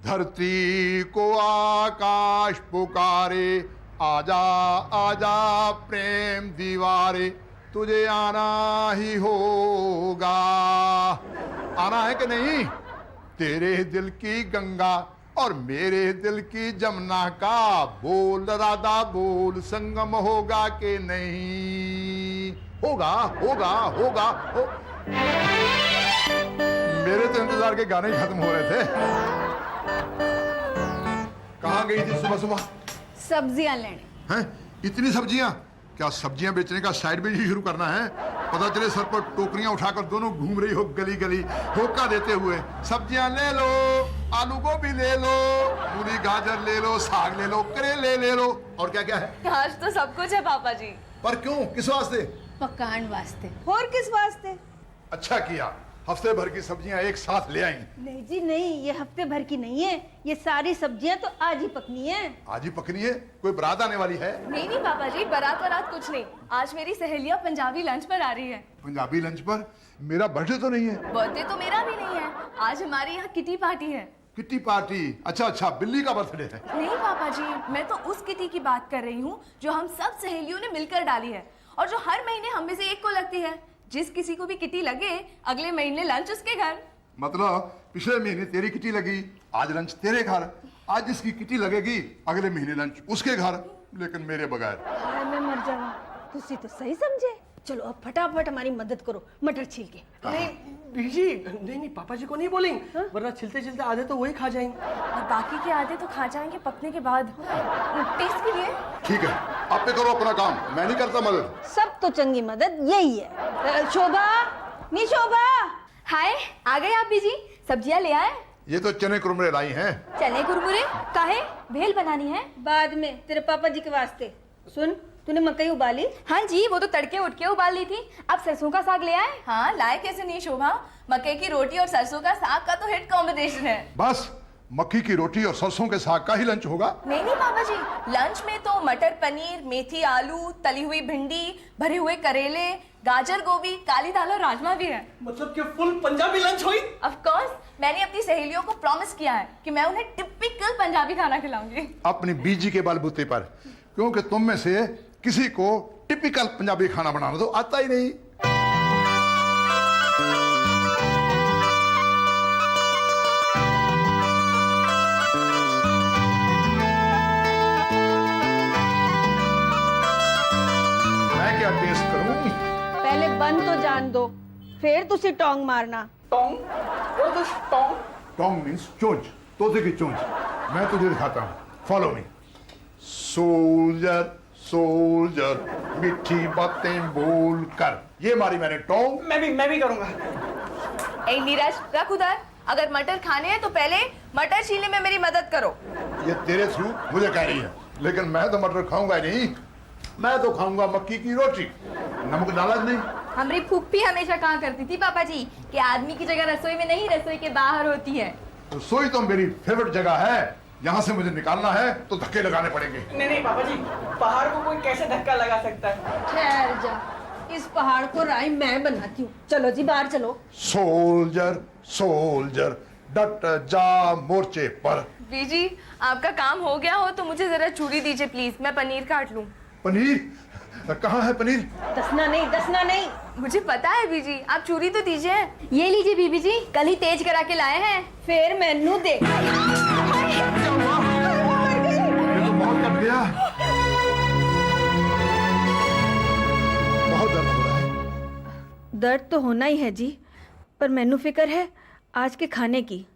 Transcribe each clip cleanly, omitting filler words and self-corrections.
धरती को आकाश पुकारे, आजा आजा प्रेम दीवारे, तुझे आना ही होगा। आना है कि नहीं? तेरे दिल की गंगा और मेरे दिल की जमुना का बोल राधा बोल, संगम होगा कि नहीं? होगा होगा होगा हो। मेरे तो इंतजार के गाने ही खत्म हो रहे थे। कहाँ गई थी सुबह सुबह? सब्जियां लेने। हैं? इतनी सब्जियां? क्या सब्जियां बेचने का साइड बिजनेस शुरू करना है? पता चले सर पर टोकरियां उठाकर दोनों घूम रही हो गली गली होका देते हुए, सब्जियां ले लो, आलू गोभी ले लो, मूली गाजर ले लो, साग ले लो, करेले ले लो, और क्या क्या है? आज तो सब कुछ है पापा जी। पर क्यों? किस वास्ते? पकान वास्ते। और किस वास्ते? अच्छा किया, हफ्ते भर की सब्जियां एक साथ ले आई। नहीं जी नहीं, ये हफ्ते भर की नहीं है, ये सारी सब्जियां तो आज ही पकनी है। आज ही पकनी है? कोई बारात आने वाली है? नहीं नहीं पापा जी, बारात वारात कुछ नहीं। आज मेरी सहेलियां पंजाबी लंच पर आ रही है। पंजाबी लंच पर? मेरा बर्थडे तो नहीं है? बर्थडे तो मेरा भी नहीं है। आज हमारे यहाँ किटी पार्टी है। Kitty party? अच्छा अच्छा, बिल्ली का बर्थडे है। नहीं पापा जी, मैं तो उस किटी की बात कर रही हूँ जो हम सब सहेलियों ने मिलकर डाली है और जो हर महीने हम में से एक को लगती है। जिस किसी को भी किटी लगे, अगले महीने लंच उसके घर। मतलब पिछले महीने तेरी किटी लगी, आज लंच तेरे घर। आज जिसकी किटी लगेगी, अगले महीने लंच उसके घर, लेकिन मेरे बगैर। हाय मैं मर जावा, तुसी तो सही समझे। चलो अब फटाफट हमारी मदद करो, मटर छील के। नहीं बीजी, नहीं नहीं पापा जी को नहीं बोलेंगे, वरना छिलते छिलते आधे तो वही खा जाएंगे और बाकी के आधे तो खा जाएंगे पकने के बाद, टेस्ट के लिए। ठीक है, आप पे करो अपना काम, मैं नहीं करता मदद। सब तो चंगी मदद यही है। शोभा, नी शोभा। हाय, आ गए आप बीजी? सब्जियां ले आए? ये तो चने कुरमुरे लाई हैं। चने कुरमुरे काहे? भेल बनानी है? बाद में तेरे पापा जी के वास्ते। सुन, तूने मकई उबाली? हाँ जी, वो तो तड़के उठ के उबाल ली थी। अब सरसों का साग ले आए? हाँ, लाए कैसे नहीं शोभा। मकई की रोटी और सरसों का साग का तो हिट कॉम्बिनेशन है। बस मक्की की रोटी और सरसों के साग का ही लंच होगा? नहीं नहीं पापा जी, लंच में तो मटर पनीर, मेथी आलू, तली हुई भिंडी, भरे हुए करेले, गाजर गोभी, काली दाल और राजमा भी है। मतलब कि फुल पंजाबी लंच हुई? ऑफ कोर्स, मैंने अपनी सहेलियों को प्रॉमिस किया है कि मैं उन्हें टिपिकल पंजाबी खाना खिलाऊंगी। अपनी बीजी के बलबूते पर, क्योंकि तुम में से किसी को टिपिकल पंजाबी खाना बनाना तो आता ही नहीं। मैं क्या टेस्ट करूं? पहले बन तो जान दो, फिर तुसी टोंग मारना। Tong? What is Tong? Tong means चोंच, तोते की चोंच। मैं तुझे दिखाता हूँ, फॉलो मी। सोल्जर सोल्जर मीठी बातें बोल कर, ये मारी मैंने टोंग। मैं भी करूंगा। ए नीरज, रख उधर। अगर मटर खाने हैं तो पहले मटर छीलने में मेरी मदद करो। ये तेरे थ्रू मुझे कह रही है, लेकिन मैं तो मटर खाऊंगा नहीं। मैं तो खाऊंगा मक्की की रोटी। नमक डाला नहीं? हमारी फूफी हमेशा कहा करती थी पापा जी कि आदमी की जगह रसोई में नहीं, रसोई के बाहर होती है। रसोई तो मेरी फेवरेट जगह है। यहाँ से मुझे निकालना है तो धक्के लगाने पड़ेंगे। नहीं नहीं पापा जी, पहाड़ को कोई कैसे धक्का लगा सकता है? ठहर जा, इस पहाड़ को राई मैं बनाती हूँ। चलो जी बाहर चलो। सोल्जर सोल्जर डट जा मोर्चे पर। बीजी, आपका काम हो गया हो तो मुझे जरा छुरी दीजिए प्लीज, मैं पनीर काट लूं। पनीर? कहाँ है पनीर? दसना नहीं, दसना नहीं। मुझे पता है बीजी, आप छुरी तो दीजिए। ये लीजिए बीबी जी, कल ही तेज करा के लाए हैं। फिर मैनू दे। ये तो बहुत कट गया। बहुत दर्द हो रहा है। दर्द तो होना ही है जी, पर मैनू फिक्र है आज के खाने की।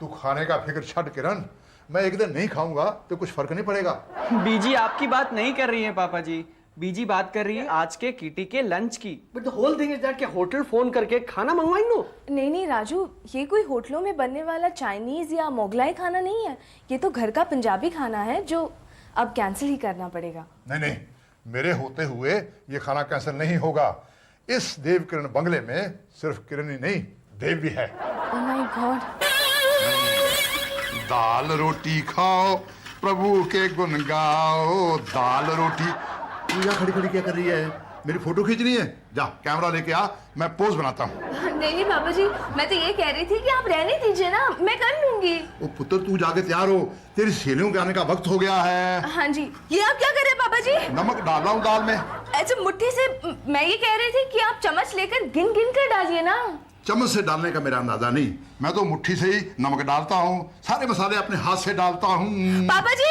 तू खाने का फिक्र छੱਡ किरण, मैं एक दिन नहीं खाऊंगा तो कुछ फर्क नहीं पड़ेगा। बीजी आपकी बात नहीं कर रही है पापा जी, बीजी बात कर रही है आज के किटी के लंच की। But the whole thing is that कि होटल फोन करके खाना मंगवाई नो। नहीं नहीं राजू, ये कोई होटलों में बनने वाला चाइनीज या मोगलाई खाना नहीं है। ये तो घर का पंजाबी खाना है जो अब कैंसिल ही करना पड़ेगा। नहीं नहीं, मेरे होते हुए ये खाना कैंसिल नहीं होगा। इस देव किरण बंगले में सिर्फ किरण ही नहीं, देव भी है। Oh my God. दाल रोटी खाओ, प्रभु के गुण गाओ। दाल रोटी। पूजा खड़ी खड़ी क्या कर रही है? मेरी फोटो खींचनी है? जा कैमरा लेके आ, मैं पोज बनाता हूँ। नहीं पापा जी, मैं तो ये कह रही थी कि आप रहने दीजिए ना, मैं कर लूंगी। ओ पुत्र तू जाके तैयार हो, तेरी सहेलियों के आने का वक्त हो गया है। हाँ जी, ये आप क्या कर रहे हैं पापा जी? नमक डाल रहा हूँ दाल में। अच्छा मुट्ठी से, मैं ये कह रही थी कि आप चम्मच लेकर गिन गिन कर डालिए ना। चम्मच से डालने का मेरा अंदाजा नहीं, मैं तो मुट्ठी से ही नमक डालता हूँ, सारे मसाले अपने हाथ से डालता हूँ। पापा जी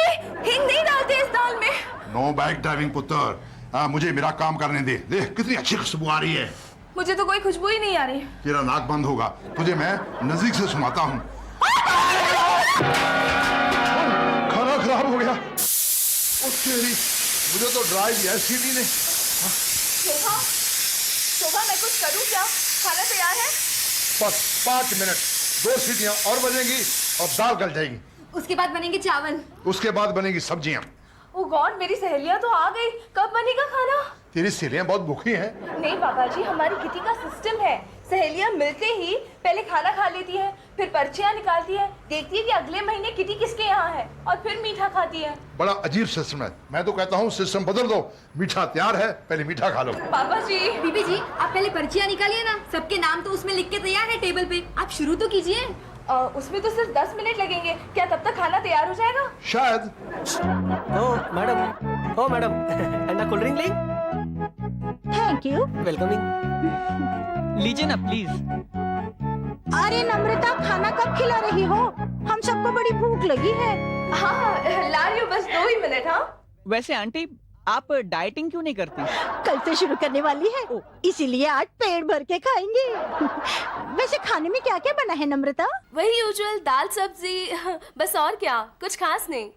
हिंग नहीं डालते इस दाल में। नो बैक ड्राइविंग पुत्र, मुझे मेरा काम करने दे। देख कितनी अच्छी खुशबू आ रही है। मुझे तो कोई खुशबू ही नहीं आ रही। तेरा नाक बंद होगा, तुझे मैं नजदीक से सुनाता हूँ। खाना खराब हो गया। ओ तेरी, मुझे तो ड्राई दिया है सीटी ने। शोभा, शोभा मैं कुछ करूँ क्या? खाना तैयार है? बस 5 मिनट, 2 सीटियां और बजेंगी और दाल गल जाएगी। उसके बाद बनेंगे चावल। उसके बाद बनेगी सब्जियां। ओ गॉड, मेरी सहेलियां तो आ गई, कब बनेगा खाना? तेरी सहेलियां बहुत भूखी हैं। नहीं पापा जी, हमारी किटी का सिस्टम है, सहेलियां मिलते ही पहले खाना खा लेती है, फिर पर्चियां निकालती है, देखती है कि अगले महीने किटी किसके यहाँ है और फिर मीठा खाती है। बड़ा अजीब सिस्टम है। मैं तो कहता हूँ सिस्टम बदल दो, मीठा तैयार है, पहले मीठा खा लो। पापा जी, बीबी जी आप पहले पर्चियाँ निकालिए ना, सबके नाम तो उसमें लिख के तैयार है टेबल पे, आप शुरू तो कीजिए। उसमें तो सिर्फ 10 मिनट लगेंगे, क्या तब तक खाना तैयार हो जाएगा? शायद। ओ मैडम अंडा कोल्ड ड्रिंक लें? Thank you. वेलकमिंग। लीजिए ना प्लीज। अरे नम्रता, खाना कब खिला रही हो? हम सबको बड़ी भूख लगी है। हाँ ला रही हूँ, बस 2 ही मिनट। हाँ वैसे आंटी आप डाइटिंग क्यों नहीं करती? कल से शुरू करने वाली है, इसीलिए आज पेट भर के खाएंगे। वैसे खाने में क्या क्या बना है नम्रता? वही यूजुअल, दाल सब्जी, बस और क्या, कुछ खास नहीं।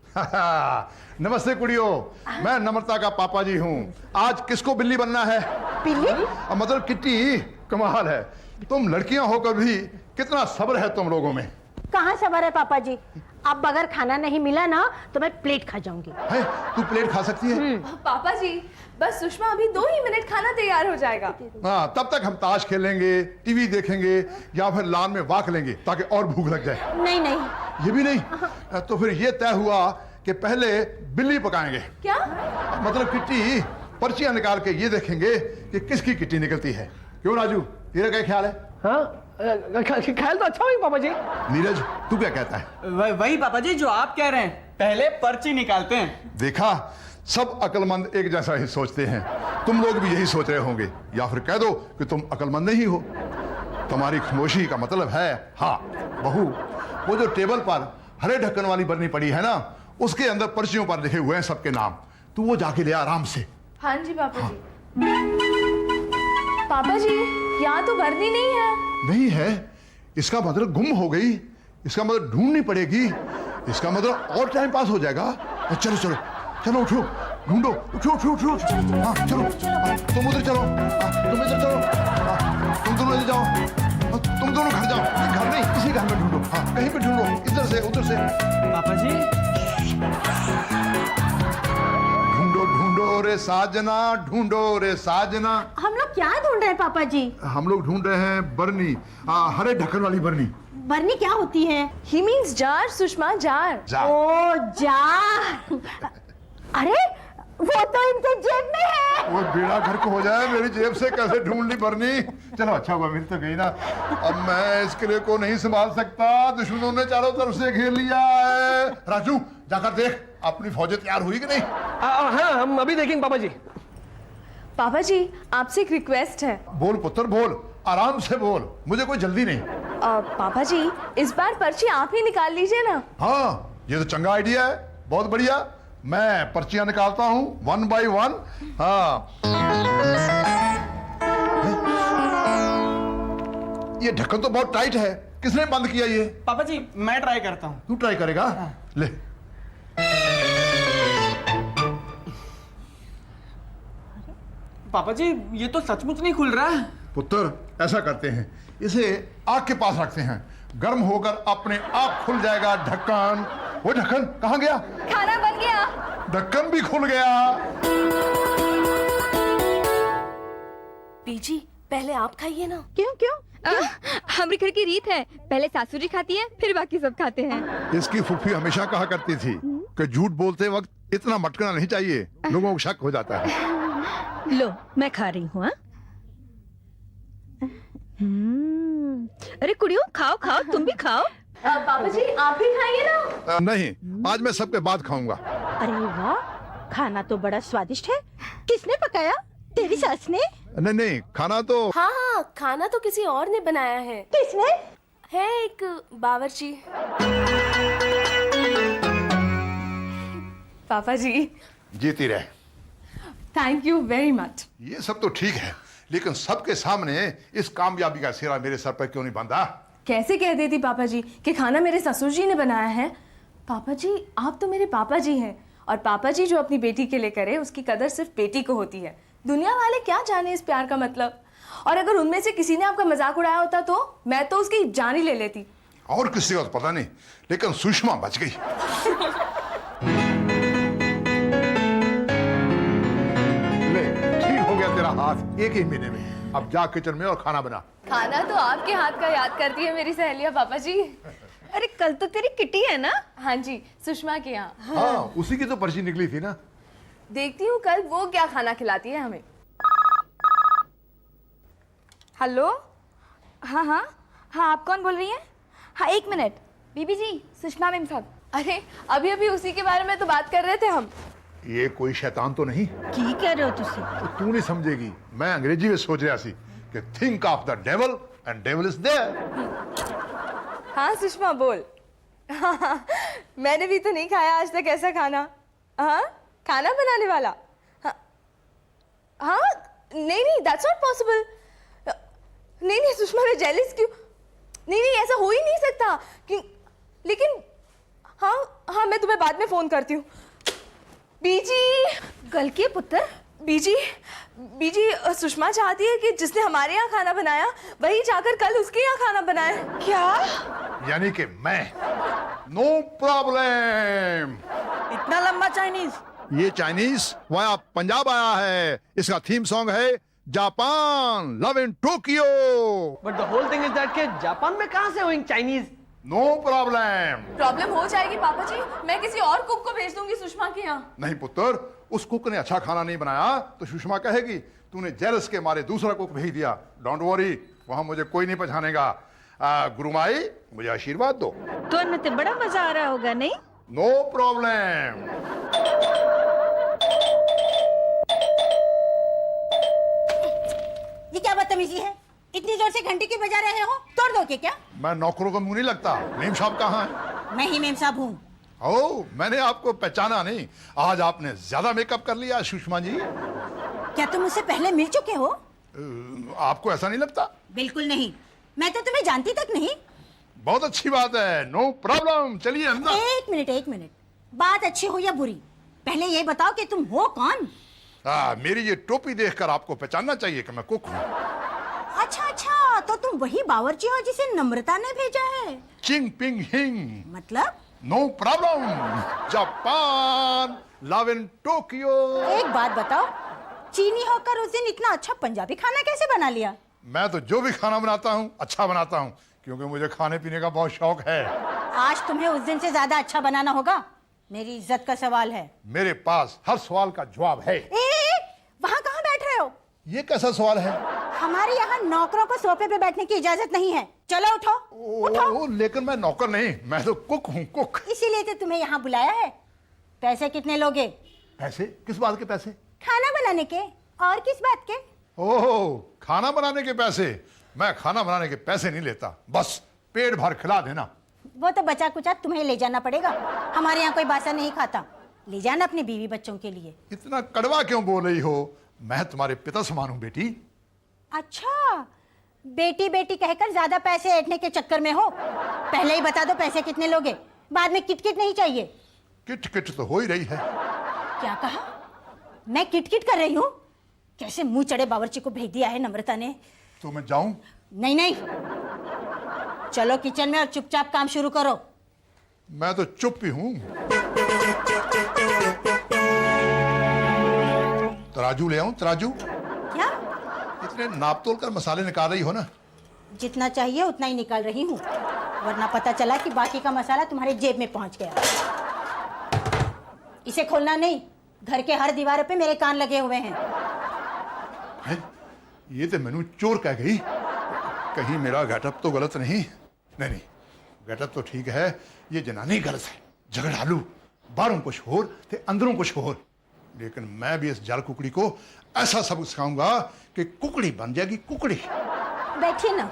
नमस्ते कुड़ियों, मैं नम्रता का पापा जी हूँ। आज किसको बिल्ली बनना है? बिल्ली? मतलब किट्टी। कमाल है, तुम लड़कियां होकर भी कितना सब्र है तुम लोगों में। कहाँ सबर है पापा जी? अब अगर खाना नहीं मिला ना तो मैं प्लेट खा जाऊंगी। है, तू प्लेट खा सकती है? पापा जी बस सुषमा, अभी 2 ही मिनट, खाना तैयार हो जाएगा। हाँ, तब तक हम ताश खेलेंगे, टीवी देखेंगे या फिर लान में वॉक लेंगे ताकि और भूख लग जाए। नहीं नहीं, ये भी नहीं। तो फिर ये तय हुआ कि पहले बिल्ली पकाएंगे। क्या? मतलब किट्टी, पर्चियां निकाल के ये देखेंगे कि किसकी किट्टी निकलती है। क्यों राजू, तेरा क्या ख्याल है? हाँ ख्याल तो अच्छा हुई पापा जी। नीरज, तू क्या कहता है? वही पापा जी जो आप कह रहे हैं, पहले पर्ची निकालते हैं। देखा, सब अक्लमंद एक जैसा ही सोचते हैं। तुम लोग भी यही सोच रहे होंगे, या फिर कह दो कि तुम अक्लमंद नहीं हो। तुम्हारी खामोशी का मतलब है हाँ बहू, वो जो टेबल पर हरे ढक्कन वाली बरनी पड़ी है ना, उसके अंदर पर्चियों पर लिखे हुए हैं सबके नाम। तू वो जाके ले आराम से। हाँ जी पापा जी। पापा जी यहाँ तो बरनी नहीं है। नहीं है? इसका मतलब गुम हो गई, इसका मतलब ढूंढनी पड़ेगी, इसका मतलब और टाइम पास हो जाएगा। चलो चलो चलो, उठो, ढूंढो, उठो उठो उठो। हाँ चलो, तुम उधर चलो, तुम इधर चलो, तुम दोनों इधर जाओ, तुम दोनों घर जाओ। घर नहीं, इसी घर में ढूंढो। हाँ कहीं पे ढूंढो, इधर से उधर से। पापा जी ढूंढो ढूंढो रे साजना, ढूंढो रे साजना। हम लोग क्या ढूंढ रहे हैं पापा जी? हम लोग ढूंढ रहे हैं बरनी, हरे ढक्कन वाली बरनी। बरनी क्या होती है? ही मीन्स जार सुषमा, जार। जा। ओ जार। अरे वो तो इनके जेब में है। वो बेड़ा घर को हो जाए, मेरी जेब से कैसे ढूंढ ली बरनी। चलो अच्छा हुआ मिल तो गई ना। अब मैं इस किले को नहीं संभाल सकता, दुश्मनों ने चारों तरफ से घेर लिया है। राजू जाकर देख अपनी फौजें तैयार हुई कि नहीं। हाँ हम अभी देखेंगे पापा जी। पापा जी आपसे एक रिक्वेस्ट है। बोल पुत्र बोल, आराम से बोल, मुझे कोई जल्दी नहीं। पापा जी इस बार पर्ची आप ही निकाल लीजिए ना। हाँ ये तो चंगा आइडिया है, बहुत बढ़िया। मैं पर्चियां निकालता हूं 1 by 1। हाँ ये ढक्कन तो बहुत टाइट है, किसने बंद किया ये? पापा जी मैं ट्राई करता हूँ। तू ट्राई करेगा? ले। पापा जी ये तो सचमुच नहीं खुल रहा है। पुत्र ऐसा करते हैं, इसे आग के पास रखते हैं, गर्म होकर अपने आप खुल जाएगा ढक्कन। वो ढक्कन कहाँ गया? खाना बन गया। ढक्कन भी खुल गया। पीजी पहले आप खाइए ना। क्यों क्यों? हमारे घर की रीत है, पहले सासू जी खाती है फिर बाकी सब खाते हैं। इसकी फूफी हमेशा कहा करती थी कि झूठ बोलते वक्त इतना मटकना नहीं चाहिए, लोगों को शक हो जाता है। लो मैं खा रही हूँ। हाँ? अरे कुड़ियों खाओ खाओ, तुम भी खाओ। पापा जी आप भी खाइए ना। नहीं, आज मैं सबके बाद खाऊंगा। अरे वाह, खाना तो बड़ा स्वादिष्ट है। किसने पकाया? तेरी सास ने? नहीं नहीं, खाना तो हाँ हाँ, खाना तो किसी और ने बनाया है। किसने? है एक बावर्ची। पापा जी जीती रहे। Thank you very much. ये सब तो ठीक है, लेकिन सबके सामने इस कामयाबी का सिरा मेरे सर पर क्यों नहीं बंधा? कैसे कह देती पापा जी कि खाना मेरे ससुर जी ने बनाया है। पापा जी आप तो मेरे पापा जी हैं, और पापा जी जो अपनी बेटी के लिए करे उसकी कदर सिर्फ बेटी को होती है। दुनिया वाले क्या जाने इस प्यार का मतलब। और अगर उनमें से किसी ने आपका मजाक उड़ाया होता तो मैं तो उसकी जान ही ले लेती। और किसी का तो पता नहीं, लेकिन सुषमा बच गई। ले, ठीक हो गया तेरा हाथ एक ही महीने में। अब जा किचन में और खाना बना। खाना तो आपके हाथ का याद करती है मेरी सहेलियां पापा जी। अरे कल तो तेरी किटी है ना? हाँ जी, सुषमा के यहाँ। हाँ, उसी की तो पर्ची निकली थी ना। देखती हूँ कल वो क्या खाना खिलाती है हमें। हेलो, हाँ हाँ हाँ, आप कौन बोल रही हैं? हाँ एक मिनट। बीबी जी, सुषमा मैम साहब। अरे अभी अभी उसी के बारे में तो बात कर रहे थे हम। ये कोई शैतान तो नहीं? की कह रहे हो तुसी? तो तू नहीं समझेगी, मैं अंग्रेजी में सोच रहा सी कि think of the devil and devil is there. हाँ सुषमा बोल। हाँ, मैंने भी तो नहीं खाया आज तक ऐसा खाना। हाँ, खाना बनाने वाला। हाँ, हाँ नहीं नहीं, दैट्स नॉट पॉसिबल। नहीं नहीं सुषमा, मैं जेलिस क्यों? नहीं नहीं, ऐसा हो ही नहीं सकता कि, लेकिन हाँ हाँ, मैं तुम्हें बाद में फोन करती हूँ। बीजी गल के पुत्र। बीजी बीजी, सुषमा चाहती है कि जिसने हमारे यहाँ खाना बनाया वही जाकर कल उसके यहाँ खाना बनाए। क्या? यानी कि मैं। No problem. इतना लंबा चाइनीज? ये चाइनीज वाया पंजाब आया है। इसका थीम सॉन्ग है Japan love in Tokyo. But the whole thing is that के जापान में कहाँ से होंगे चाइनीज? No problem. प्रॉब्लम हो जाएगी पापा जी, मैं किसी और कुक को भेज दूंगी सुषमा के यहाँ। नहीं पुत्र, उस कुक ने अच्छा खाना नहीं बनाया तो सुषमा कहेगी तूने जेलस के मारे दूसरा कुक भेज दिया। डोंट वरी, वहां मुझे कोई नहीं पहचानेगा। गुरुमाई, मुझे आशीर्वाद दो। तो अन्य ते बड़ा मजा आ रहा होगा नहीं? No problem. ये क्या बदतमीजी है? इतनी जोर से घंटी क्यों बजा रहे हो? तोड़ दो क्या? मैं नौकरों का मुंह नहीं लगता। मेम साहब कहाँ है? मैं ही मेम साहब हूँ। ओ, मैंने आपको पहचाना नहीं। आज आपने ज्यादा मेकअप कर लिया सुषमा जी। क्या तुम मुझसे पहले मिल चुके हो? आपको ऐसा नहीं लगता? बिल्कुल नहीं, मैं तो तुम्हें जानती तक नहीं। बहुत अच्छी बात है। नो प्रॉब्लम, चलिए अंदर। एक मिनट, बात अच्छी हो या बुरी, पहले ये बताओ कि तुम हो कौन? मेरी ये टोपी देखकर आपको पहचानना चाहिए कि मैं कुक हूँ। अच्छा, तो तुम वही बावर्ची हो जिसे नम्रता ने भेजा है? चिंग पिंग हिंग। मतलब? No problem. Japan love in Tokyo. एक बात बताओ, चीनी होकर उस दिन इतना अच्छा पंजाबी खाना कैसे बना लिया? मैं तो जो भी खाना बनाता हूँ अच्छा बनाता हूँ, क्योंकि मुझे खाने पीने का बहुत शौक है। आज तुम्हें उस दिन से ज्यादा अच्छा बनाना होगा। मेरी इज्जत का सवाल है। मेरे पास हर सवाल का जवाब है। वहाँ कहाँ बैठ रहे हो? ये कैसा सवाल है? हमारे यहाँ नौकरों को सोफे पे बैठने की इजाजत नहीं है। चलो उठो, उठो। लेकिन मैं नौकर नहीं, मैं तो कुक हूँ, कुक। इसीलिए तो तुम्हें यहाँ बुलाया है। पैसे कितने लोगे? पैसे? किस बात के पैसे? खाना बनाने के। और किस बात के? ओह, खाना बनाने के पैसे? मैं खाना बनाने के पैसे नहीं लेता, बस पेट भर खिला देना। वो तो बचा कुचा तुम्हें ले जाना पड़ेगा। हमारे यहाँ कोई बासा नहीं खाता। ले जाना अपने बीवी बच्चों के लिए। इतना कड़वा क्यों बोल रही हो? मैं तुम्हारे पिता समान हूँ बेटी। अच्छा, बेटी बेटी कहकर ज्यादा पैसे ऐंठने के चक्कर में हो। पहले ही बता दो पैसे कितने लोगे, बाद में किटकिट नहीं चाहिए। किट किट तो हो ही रही है। क्या कहा? मैं किटकिट कर रही हूँ? कैसे मुंह चढ़े बावर्ची को भेज दिया है नम्रता ने। तो मैं जाऊं? नहीं, चलो किचन में और चुपचाप काम शुरू करो। मैं तो चुप ही हूं। तराजू ले आऊं? तराजू? क्या? इतने नाप तोल कर मसाले निकाल रही हो ना? जितना चाहिए उतना ही निकाल रही हूँ, वरना पता चला कि बाकी का मसाला तुम्हारे जेब में पहुंच गया। इसे खोलना नहीं, घर के हर दीवार पे मेरे कान लगे हुए हैं। है ये तो मैनू चोर कह गई। कहीं मेरा गेटअप तो गलत नहीं? नहीं गेटअप तो ठीक है, ये जनानी गलत है, झगड़ालू, बाहरों कुछ होर ते अंदरों कुछ होर। लेकिन मैं भी इस जल कुकड़ी को ऐसा सबक सिखाऊंगा कि कुकड़ी बन जाएगी कुकड़ी। बैठिए ना।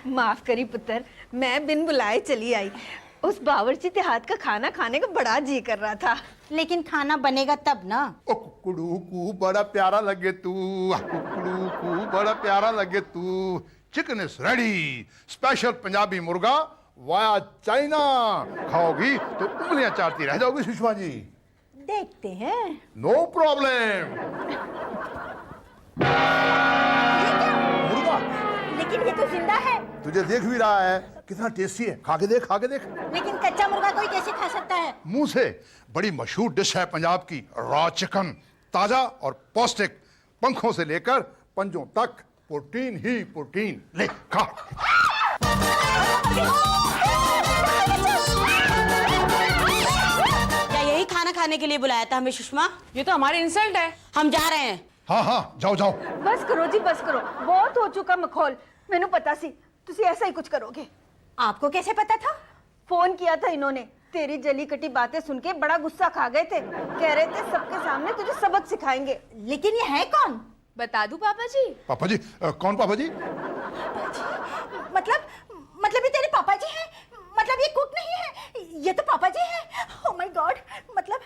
माफ करी पुत्र, मैं बिन बुलाए चली आई। उस बावर्ची के हाथ का खाना खाने का बड़ा जी कर रहा था। लेकिन खाना बनेगा तब ना। ओ कुकड़ू को बड़ा प्यारा लगे तू, कुकड़ू को बड़ा प्यारा लगे तू। Chicken is ready, special Punjabi मुर्गा वाया चाइना। खाओगी तो उंगलियां चाटती रह जाओगी सुषमा जी। देखते हैं। No problem. मुर्गा लेकिन ये तो जिंदा है। तुझे देख भी रहा है, कितना टेस्टी है, खा के देख, खा के देख। लेकिन कच्चा मुर्गा कोई कैसे खा सकता है? मुंह से। बड़ी मशहूर डिश है पंजाब की रॉ चिकन, ताजा और पौष्टिक, पंखों से लेकर पंजों तक प्रोटीन ही प्रोटीन। ले खा। क्या यही खाना खाने के लिए बुलाया था हमें सुषमा? ये तो हमारे इंसल्ट है। हम जा रहे हैं। हाँ हाँ जाओ जाओ। बस करो जी, बस करो, बहुत हो चुका मखौल। मैनू पता सी तुसी ऐसा ही कुछ करोगे। आपको कैसे पता था? फोन किया था इन्होंने, तेरी जली कटी बातें सुन के बड़ा गुस्सा खा गए थे। कह रहे थे सबके सामने तुझे सबक सिखाएंगे। लेकिन ये है कौन? बता दूं पापा जी? पापा जी? कौन पापा जी? मतलब ये तेरे पापा जी हैं? मतलब ये कुक नहीं है, ये तो पापा जी हैं। ओह माय गॉड, मतलब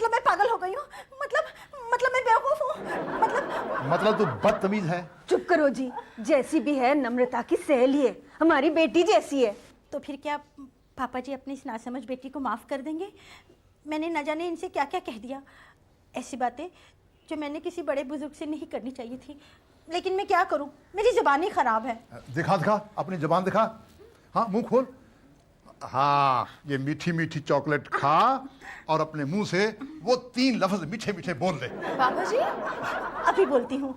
मैं पागल हो गई हूँ। मतलब मैं बेवकूफ हूँ। मतलब तू बदतमीज है। चुप करो जी, जैसी भी है नम्रता की सहेली है, हमारी बेटी जैसी है। तो फिर क्या पापा जी अपनी इस नासमझ बेटी को माफ कर देंगे? मैंने न जाने इनसे क्या क्या कह दिया, ऐसी बातें जो मैंने किसी बड़े बुजुर्ग से नहीं करनी चाहिए थी। लेकिन मैं क्या करूं, मेरी जुबान ही खराब है। दिखा दिखा अपनी जुबान दिखा। हाँ मुंह खोल। हाँ ये मीठी मीठी चॉकलेट खा और अपने मुंह से वो 3 लफ्ज मीठे मीठे बोल दे। पापा जी? अभी बोलती हूँ,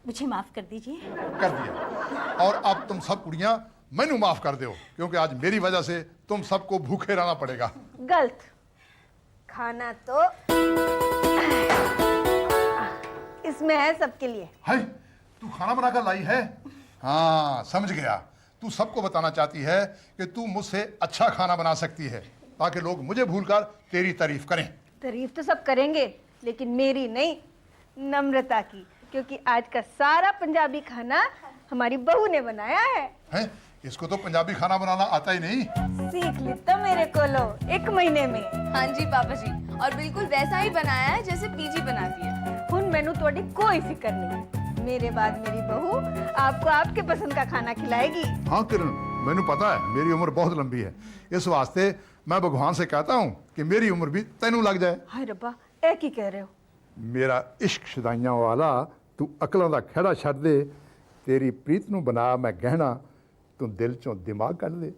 मुझे माफ कर दीजिए। कर दिया। और अब तुम सब कुड़ियां मैनू माफ कर दो, क्योंकि आज मेरी वजह से तुम सबको भूखे रहना पड़ेगा। गलत। खाना तो इसमें है सबके लिए। है तू खाना बनाकर लाई है? हाँ समझ गया। तू सबको बताना चाहती है कि तू मुझसे अच्छा खाना बना सकती है, ताकि लोग मुझे भूलकर तेरी तारीफ करें। तारीफ तो सब करेंगे, लेकिन मेरी नहीं, नम्रता की, क्योंकि आज का सारा पंजाबी खाना हमारी बहू ने बनाया है। हैं? इसको तो पंजाबी खाना बनाना आता ही नहीं। सीख लिता मेरे को लो 1 महीने में। हाँ जी पापा जी, और बिल्कुल वैसा ही बनाया है जैसे पीजी बनाती है। हुन मैनू थोड़ी कोई फिक्र नहीं, मेरे बाद मेरी बहू आपको आपके पसंद का खाना खिलाएगी। हाँ किरण, मैनू पता है मेरी उम्र बहुत लंबी है, इस वास्ते मैं भगवान से कहता हूँ कि मेरी उम्र भी तेनू लग जाए। हाय रब्बा, ए की कह रहे हो? मेरा इश्क शदाइयां वाला, तू अकलों का खेड़ा छड़ दे, तेरी प्रीत नू बना मैं गहना, तू दिल चों दिमाग कढ़ दे।